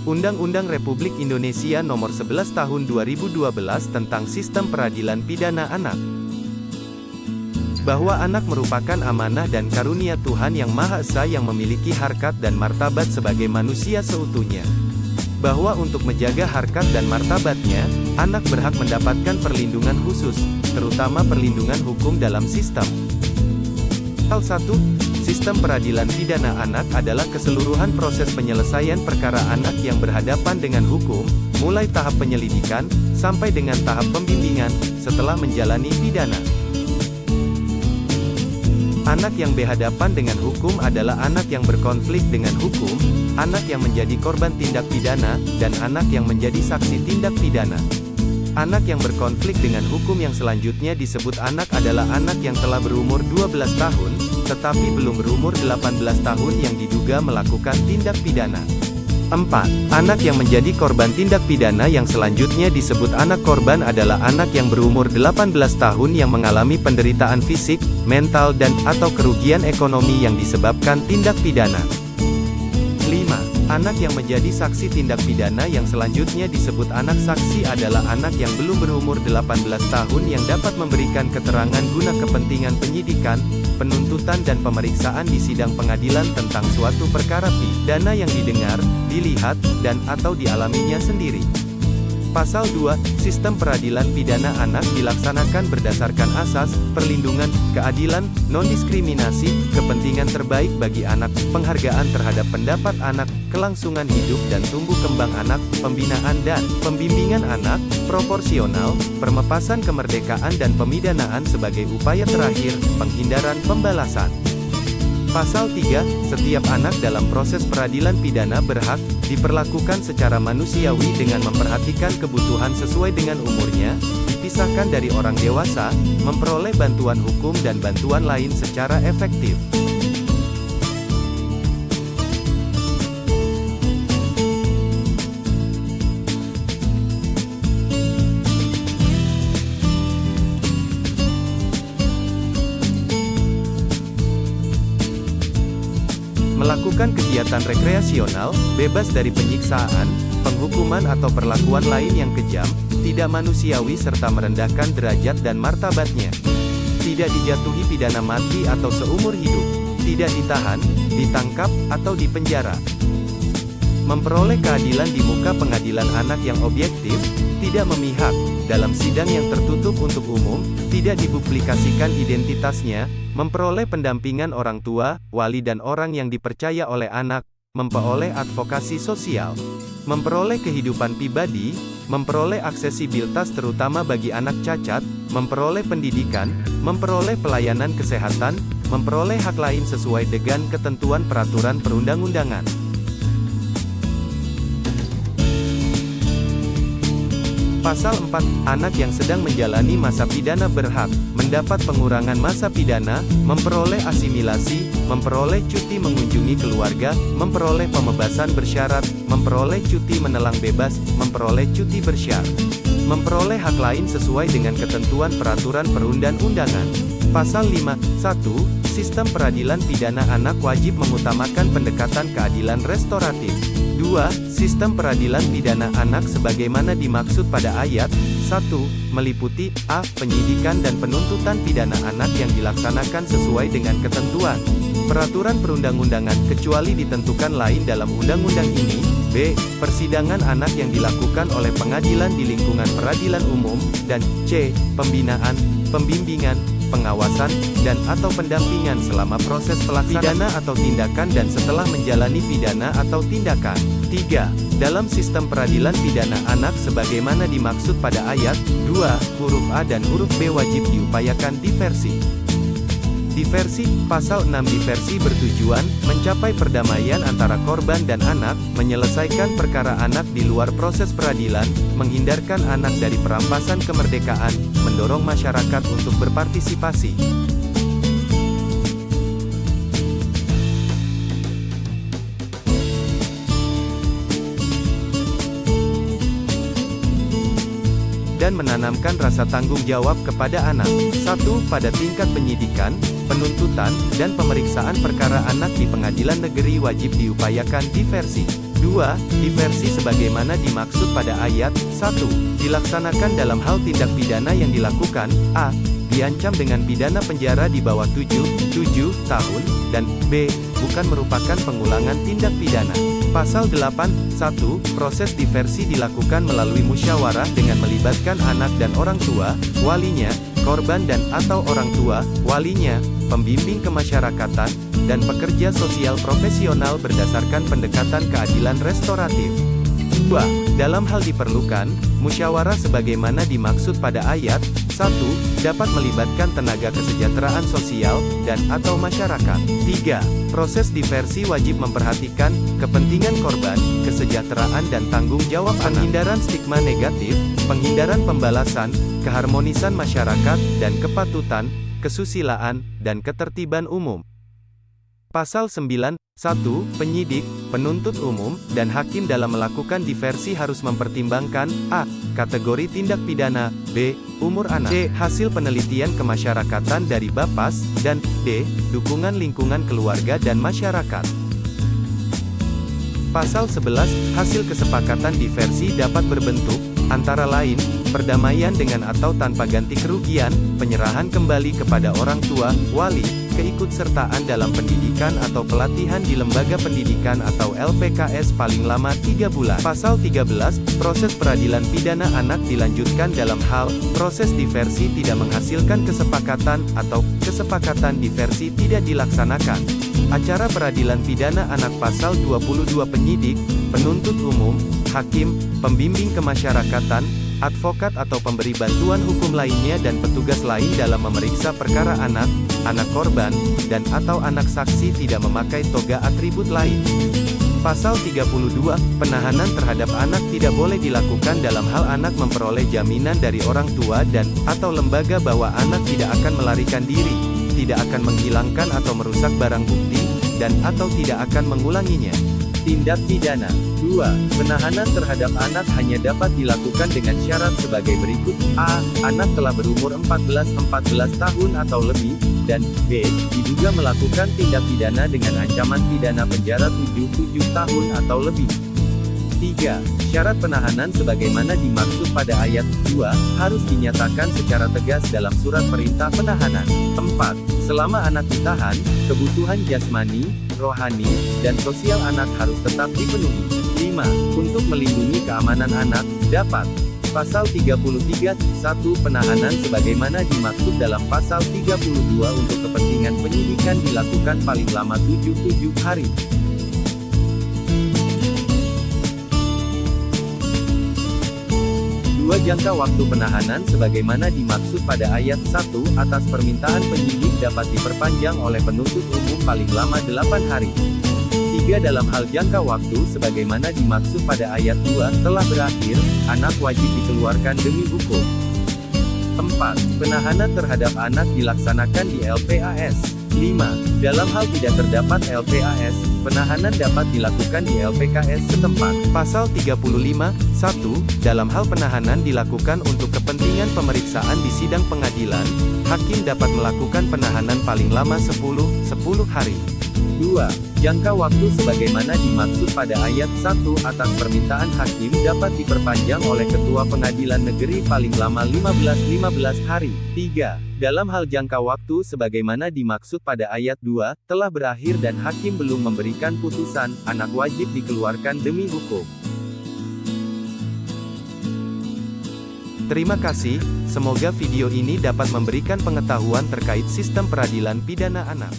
Undang-Undang Republik Indonesia Nomor 11 Tahun 2012 tentang Sistem Peradilan Pidana Anak. Bahwa anak merupakan amanah dan karunia Tuhan Yang Maha Esa yang memiliki harkat dan martabat sebagai manusia seutuhnya. Bahwa untuk menjaga harkat dan martabatnya, anak berhak mendapatkan perlindungan khusus, terutama perlindungan hukum dalam sistem. Hal 1. Sistem peradilan pidana anak adalah keseluruhan proses penyelesaian perkara anak yang berhadapan dengan hukum, mulai tahap penyelidikan, sampai dengan tahap pembimbingan, setelah menjalani pidana. Anak yang berhadapan dengan hukum adalah anak yang berkonflik dengan hukum, anak yang menjadi korban tindak pidana, dan anak yang menjadi saksi tindak pidana. Anak yang berkonflik dengan hukum yang selanjutnya disebut anak adalah anak yang telah berumur 12 tahun, tetapi belum berumur 18 tahun yang diduga melakukan tindak pidana. 4. Anak yang menjadi korban tindak pidana yang selanjutnya disebut anak korban adalah anak yang berumur 18 tahun yang mengalami penderitaan fisik, mental dan/atau kerugian ekonomi yang disebabkan tindak pidana. 5. Anak yang menjadi saksi tindak pidana yang selanjutnya disebut anak saksi adalah anak yang belum berumur 18 tahun yang dapat memberikan keterangan guna kepentingan penyidikan, penuntutan dan pemeriksaan di sidang pengadilan tentang suatu perkara pidana yang didengar, dilihat, dan/atau dialaminya sendiri. Pasal 2, Sistem Peradilan Pidana Anak dilaksanakan berdasarkan asas, perlindungan, keadilan, non-diskriminasi, kepentingan terbaik bagi anak, penghargaan terhadap pendapat anak, kelangsungan hidup dan tumbuh kembang anak, pembinaan dan pembimbingan anak, proporsional, permepasan kemerdekaan dan pemidanaan sebagai upaya terakhir, penghindaran pembalasan. Pasal 3, setiap anak dalam proses peradilan pidana berhak diperlakukan secara manusiawi dengan memperhatikan kebutuhan sesuai dengan umurnya, dipisahkan dari orang dewasa, memperoleh bantuan hukum dan bantuan lain secara efektif. Melakukan kegiatan rekreasional, bebas dari penyiksaan, penghukuman atau perlakuan lain yang kejam, tidak manusiawi serta merendahkan derajat dan martabatnya. Tidak dijatuhi pidana mati atau seumur hidup. Tidak ditahan, ditangkap, atau dipenjara. Memperoleh keadilan di muka pengadilan anak yang objektif, tidak memihak, dalam sidang yang tertutup untuk umum, tidak dipublikasikan identitasnya, memperoleh pendampingan orang tua, wali dan orang yang dipercaya oleh anak, memperoleh advokasi sosial, memperoleh kehidupan pribadi, memperoleh aksesibilitas terutama bagi anak cacat, memperoleh pendidikan, memperoleh pelayanan kesehatan, memperoleh hak lain sesuai dengan ketentuan peraturan perundang-undangan. Pasal 4, anak yang sedang menjalani masa pidana berhak mendapat pengurangan masa pidana, memperoleh asimilasi, memperoleh cuti mengunjungi keluarga, memperoleh pembebasan bersyarat, memperoleh cuti menelang bebas, memperoleh cuti bersyarat, memperoleh hak lain sesuai dengan ketentuan peraturan perundang-undangan. Pasal 5, 1, Sistem peradilan pidana anak wajib mengutamakan pendekatan keadilan restoratif. 2. Sistem peradilan pidana anak sebagaimana dimaksud pada ayat 1, meliputi a. penyidikan dan penuntutan pidana anak yang dilaksanakan sesuai dengan ketentuan peraturan perundang-undangan kecuali ditentukan lain dalam undang-undang ini, b. persidangan anak yang dilakukan oleh pengadilan di lingkungan peradilan umum, dan c. pembinaan, pembimbingan, pengawasan, dan/atau pendampingan selama proses pelaksanaan pidana atau tindakan dan setelah menjalani pidana atau tindakan. 3. Dalam sistem peradilan pidana anak sebagaimana dimaksud pada ayat 2, huruf A dan huruf B wajib diupayakan diversi. Diversi, pasal 6 diversi bertujuan mencapai perdamaian antara korban dan anak, menyelesaikan perkara anak di luar proses peradilan, menghindarkan anak dari perampasan kemerdekaan, mendorong masyarakat untuk berpartisipasi. Dan menanamkan rasa tanggung jawab kepada anak. 1. Pada tingkat penyidikan, penuntutan, dan pemeriksaan perkara anak di pengadilan negeri wajib diupayakan diversi. 2. Diversi sebagaimana dimaksud pada ayat 1. Dilaksanakan dalam hal tindak pidana yang dilakukan, a. diancam dengan pidana penjara di bawah 7 tahun, dan b. bukan merupakan pengulangan tindak pidana. Pasal 8, 1. Proses diversi dilakukan melalui musyawarah dengan melibatkan anak dan orang tua, walinya, korban dan atau orang tua, walinya, pembimbing kemasyarakatan, dan pekerja sosial profesional berdasarkan pendekatan keadilan restoratif. 2. Dalam hal diperlukan, musyawarah sebagaimana dimaksud pada ayat 1, dapat melibatkan tenaga kesejahteraan sosial, dan atau masyarakat. 3. Proses diversi wajib memperhatikan kepentingan korban, kesejahteraan dan tanggung jawab anak. Penghindaran stigma negatif, penghindaran pembalasan, keharmonisan masyarakat, dan kepatutan, kesusilaan, dan ketertiban umum. Pasal 9, 1. Penyidik, penuntut umum, dan hakim dalam melakukan diversi harus mempertimbangkan a. kategori tindak pidana, b. umur anak, c. hasil penelitian kemasyarakatan dari Bapas, dan d. dukungan lingkungan keluarga dan masyarakat. Pasal 11, hasil kesepakatan diversi dapat berbentuk, antara lain, perdamaian dengan atau tanpa ganti kerugian, penyerahan kembali kepada orang tua, wali, keikutsertaan dalam pendidikan atau pelatihan di lembaga pendidikan atau LPKS paling lama 3 bulan. Pasal 13, proses peradilan pidana anak dilanjutkan dalam hal, proses diversi tidak menghasilkan kesepakatan, atau kesepakatan diversi tidak dilaksanakan. Acara peradilan pidana anak pasal 22 penyidik, penuntut umum, hakim, pembimbing kemasyarakatan, advokat atau pemberi bantuan hukum lainnya dan petugas lain dalam memeriksa perkara anak korban, dan atau anak saksi tidak memakai toga atribut lain. Pasal 32, penahanan terhadap anak tidak boleh dilakukan dalam hal anak memperoleh jaminan dari orang tua dan atau lembaga bahwa anak tidak akan melarikan diri, tidak akan menghilangkan atau merusak barang bukti, dan atau tidak akan mengulanginya. Tindak pidana 2. Penahanan terhadap anak hanya dapat dilakukan dengan syarat sebagai berikut. A. Anak telah berumur 14 tahun atau lebih, dan b. diduga melakukan tindak pidana dengan ancaman pidana penjara 7 tahun atau lebih. 3. Syarat penahanan sebagaimana dimaksud pada ayat 2, harus dinyatakan secara tegas dalam surat perintah penahanan. 4. Selama anak ditahan, kebutuhan jasmani, rohani, dan sosial anak harus tetap dipenuhi. 5. Untuk melindungi keamanan anak, dapat. Pasal 33, 1. Penahanan sebagaimana dimaksud dalam pasal 32 untuk kepentingan penyidikan dilakukan paling lama 7 hari. 2. Jangka waktu penahanan sebagaimana dimaksud pada ayat 1 atas permintaan penyidik dapat diperpanjang oleh penuntut umum paling lama 8 hari. 3. Dalam hal jangka waktu sebagaimana dimaksud pada ayat 2 telah berakhir, anak wajib dikeluarkan demi hukum. 4. Penahanan terhadap anak dilaksanakan di LPAS. 5. Dalam hal tidak terdapat LPAS, penahanan dapat dilakukan di LPKS setempat. Pasal 35, 1. Dalam hal penahanan dilakukan untuk kepentingan pemeriksaan di sidang pengadilan, hakim dapat melakukan penahanan paling lama 10 hari. 2. Jangka waktu sebagaimana dimaksud pada ayat 1 atas permintaan hakim dapat diperpanjang oleh Ketua Pengadilan Negeri paling lama 15 hari. 3. Dalam hal jangka waktu sebagaimana dimaksud pada ayat 2, telah berakhir dan hakim belum memberikan putusan, anak wajib dikeluarkan demi hukum. Terima kasih, semoga video ini dapat memberikan pengetahuan terkait sistem peradilan pidana anak.